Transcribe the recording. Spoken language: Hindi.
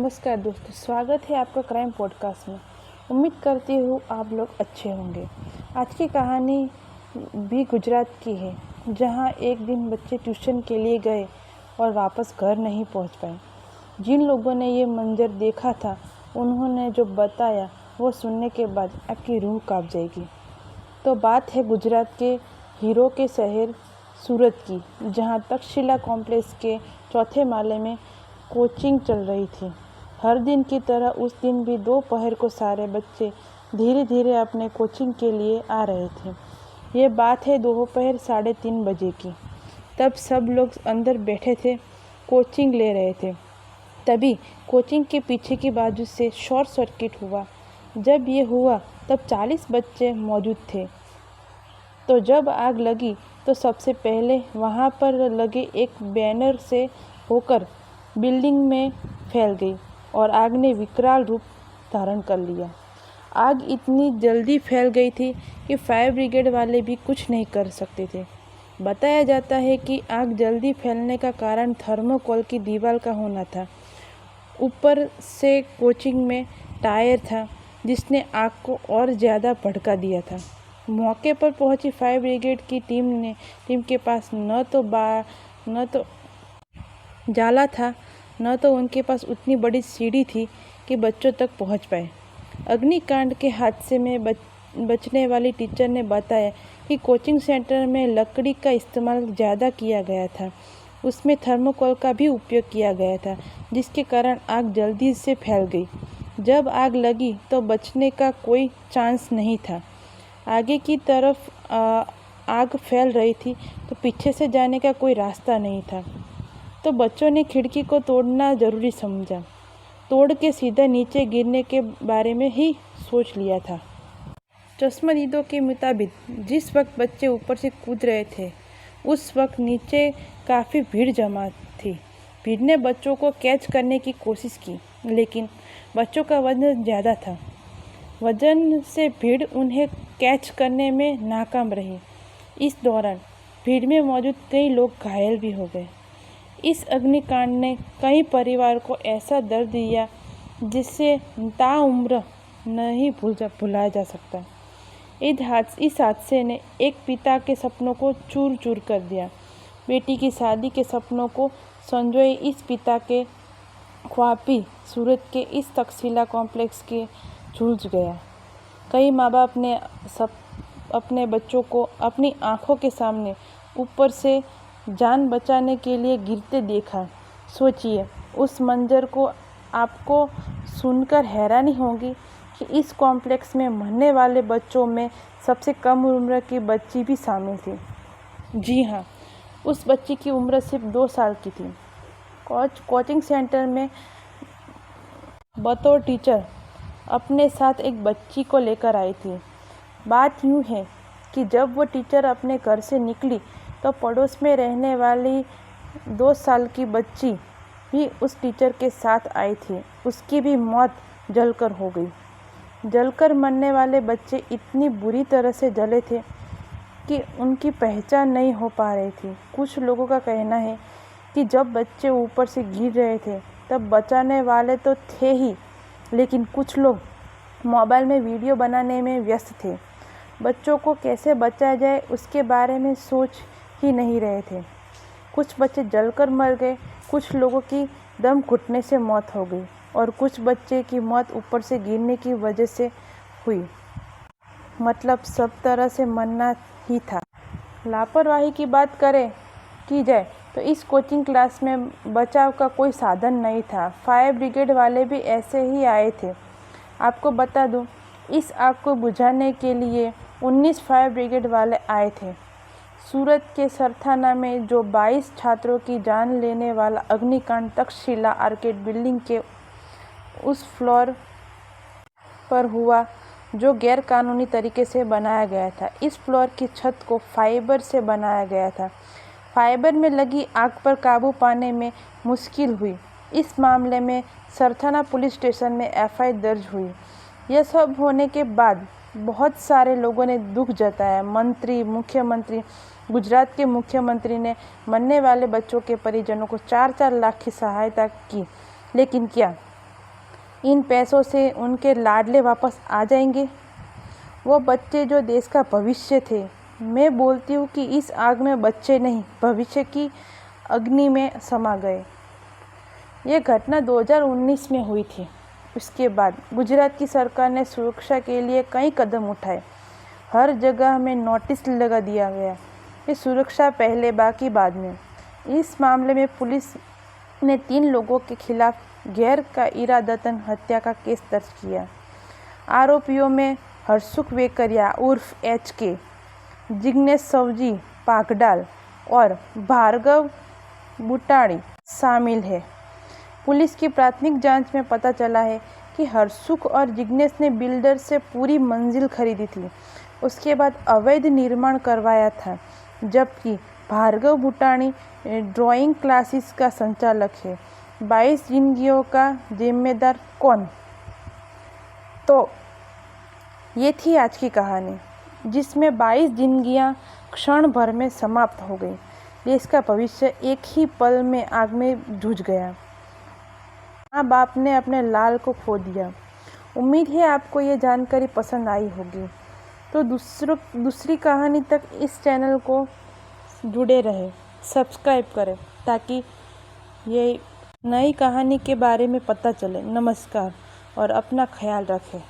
नमस्कार दोस्तों, स्वागत है आपका क्राइम पॉडकास्ट में। उम्मीद करती हूँ आप लोग अच्छे होंगे। आज की कहानी भी गुजरात की है, जहाँ एक दिन बच्चे ट्यूशन के लिए गए और वापस घर नहीं पहुँच पाए। जिन लोगों ने ये मंजर देखा था, उन्होंने जो बताया वो सुनने के बाद आपकी रूह कांप जाएगी। तो बात है गुजरात के हीरो के शहर सूरत की, जहाँ तक्षशिला कॉम्प्लेक्स के चौथे माले में कोचिंग चल रही थी। हर दिन की तरह उस दिन भी दोपहर को सारे बच्चे धीरे धीरे अपने कोचिंग के लिए आ रहे थे। ये बात है दोपहर 3:30 बजे की। तब सब लोग अंदर बैठे थे, कोचिंग ले रहे थे। तभी कोचिंग के पीछे की बाजू से शॉर्ट सर्किट हुआ। जब ये हुआ तब 40 बच्चे मौजूद थे। तो जब आग लगी तो सबसे पहले वहाँ पर लगे एक बैनर से होकर बिल्डिंग में फैल गई और आग ने विकराल रूप धारण कर लिया। आग इतनी जल्दी फैल गई थी कि फायर ब्रिगेड वाले भी कुछ नहीं कर सकते थे। बताया जाता है कि आग जल्दी फैलने का कारण थर्मोकोल की दीवार का होना था। ऊपर से कोचिंग में टायर था, जिसने आग को और ज़्यादा भड़का दिया था। मौके पर पहुंची फायर ब्रिगेड की टीम के पास न तो जाला था, न तो उनके पास उतनी बड़ी सीढ़ी थी कि बच्चों तक पहुंच पाए। अग्निकांड के हादसे में बचने वाली टीचर ने बताया कि कोचिंग सेंटर में लकड़ी का इस्तेमाल ज़्यादा किया गया था। उसमें थर्मोकोल का भी उपयोग किया गया था, जिसके कारण आग जल्दी से फैल गई। जब आग लगी तो बचने का कोई चांस नहीं था। आगे की तरफ आग फैल रही थी तो पीछे से जाने का कोई रास्ता नहीं था। तो बच्चों ने खिड़की को तोड़ना ज़रूरी समझा। तोड़ के सीधा नीचे गिरने के बारे में ही सोच लिया था। चश्मदीदों के मुताबिक जिस वक्त बच्चे ऊपर से कूद रहे थे, उस वक्त नीचे काफ़ी भीड़ जमा थी। भीड़ ने बच्चों को कैच करने की कोशिश की, लेकिन बच्चों का वजन ज़्यादा था। वजन से भीड़ उन्हें कैच करने में नाकाम रही। इस दौरान भीड़ में मौजूद कई लोग घायल भी हो गए। इस अग्निकांड ने कई परिवार को ऐसा दर्द दिया जिससे ताउम्र नहीं भुलाया जा सकता। इस हादसे ने एक पिता के सपनों को चूर चूर कर दिया। बेटी की शादी के सपनों को संजोए इस पिता के ख्वाब भी सूरत के इस तक्षशिला कॉम्प्लेक्स के झुलस गया। कई माँ बाप ने अपने बच्चों को अपनी आंखों के सामने ऊपर से जान बचाने के लिए गिरते देखा। सोचिए, उस मंजर को आपको सुनकर हैरानी होगी कि इस कॉम्प्लेक्स में मरने वाले बच्चों में सबसे कम उम्र की बच्ची भी शामिल थी। जी हाँ, उस बच्ची की उम्र सिर्फ 2 साल की थी। कोचिंग सेंटर में बतौर टीचर अपने साथ एक बच्ची को लेकर आई थी। बात यूँ है कि जब वो टीचर अपने घर से निकली तो पड़ोस में रहने वाली 2 साल की बच्ची भी उस टीचर के साथ आई थी। उसकी भी मौत जलकर हो गई। जलकर मरने वाले बच्चे इतनी बुरी तरह से जले थे कि उनकी पहचान नहीं हो पा रही थी। कुछ लोगों का कहना है कि जब बच्चे ऊपर से गिर रहे थे तब बचाने वाले तो थे ही, लेकिन कुछ लोग मोबाइल में वीडियो बनाने में व्यस्त थे। बच्चों को कैसे बचाया जाए उसके बारे में सोच ही नहीं रहे थे। कुछ बच्चे जलकर मर गए, कुछ लोगों की दम घुटने से मौत हो गई और कुछ बच्चे की मौत ऊपर से गिरने की वजह से हुई। मतलब सब तरह से मरना ही था। लापरवाही की बात की जाए तो इस कोचिंग क्लास में बचाव का कोई साधन नहीं था। फायर ब्रिगेड वाले भी ऐसे ही आए थे। आपको बता दूं, इस आग को बुझाने के लिए 19 फायर ब्रिगेड वाले आए थे। सूरत के सरथाना में जो 22 छात्रों की जान लेने वाला अग्निकांड तक्षशिला आर्केड बिल्डिंग के उस फ्लोर पर हुआ जो गैर कानूनी तरीके से बनाया गया था। इस फ्लोर की छत को फाइबर से बनाया गया था। फाइबर में लगी आग पर काबू पाने में मुश्किल हुई। इस मामले में सरथाना पुलिस स्टेशन में एफआईआर दर्ज हुई। यह सब होने के बाद बहुत सारे लोगों ने दुख जताया। मुख्यमंत्री गुजरात के मुख्यमंत्री ने मरने वाले बच्चों के परिजनों को 4-4 लाख की सहायता की। लेकिन क्या इन पैसों से उनके लाडले वापस आ जाएंगे? वो बच्चे जो देश का भविष्य थे। मैं बोलती हूँ कि इस आग में बच्चे नहीं, भविष्य की अग्नि में समा गए। ये घटना 2019 में हुई थी। उसके बाद गुजरात की सरकार ने सुरक्षा के लिए कई कदम उठाए। हर जगह में नोटिस लगा दिया गया। ये सुरक्षा पहले बाकी बाद में। इस मामले में पुलिस ने 3 लोगों के खिलाफ गैर का इरादतन हत्या का केस दर्ज किया। आरोपियों में हरसुख वेकरिया उर्फ HK, जिग्नेश सवजी पागडाल और भार्गव बुटाणी शामिल है। पुलिस की प्राथमिक जांच में पता चला है कि हरसुख और जिग्नेश ने बिल्डर से पूरी मंजिल खरीदी थी, उसके बाद अवैध निर्माण करवाया था, जबकि भार्गव बुटाणी ड्राइंग क्लासेस का संचालक है। 22 जिंदगियों का जिम्मेदार कौन? तो ये थी आज की कहानी, जिसमें 22 जिंदगियां क्षण भर में समाप्त हो गई। देश का भविष्य एक ही पल में आग में जूझ गया। माँ बाप ने अपने लाल को खो दिया। उम्मीद है आपको ये जानकारी पसंद आई होगी। तो दूसरी कहानी तक इस चैनल को जुड़े रहे, सब्सक्राइब करें ताकि ये नई कहानी के बारे में पता चले। नमस्कार और अपना ख्याल रखें।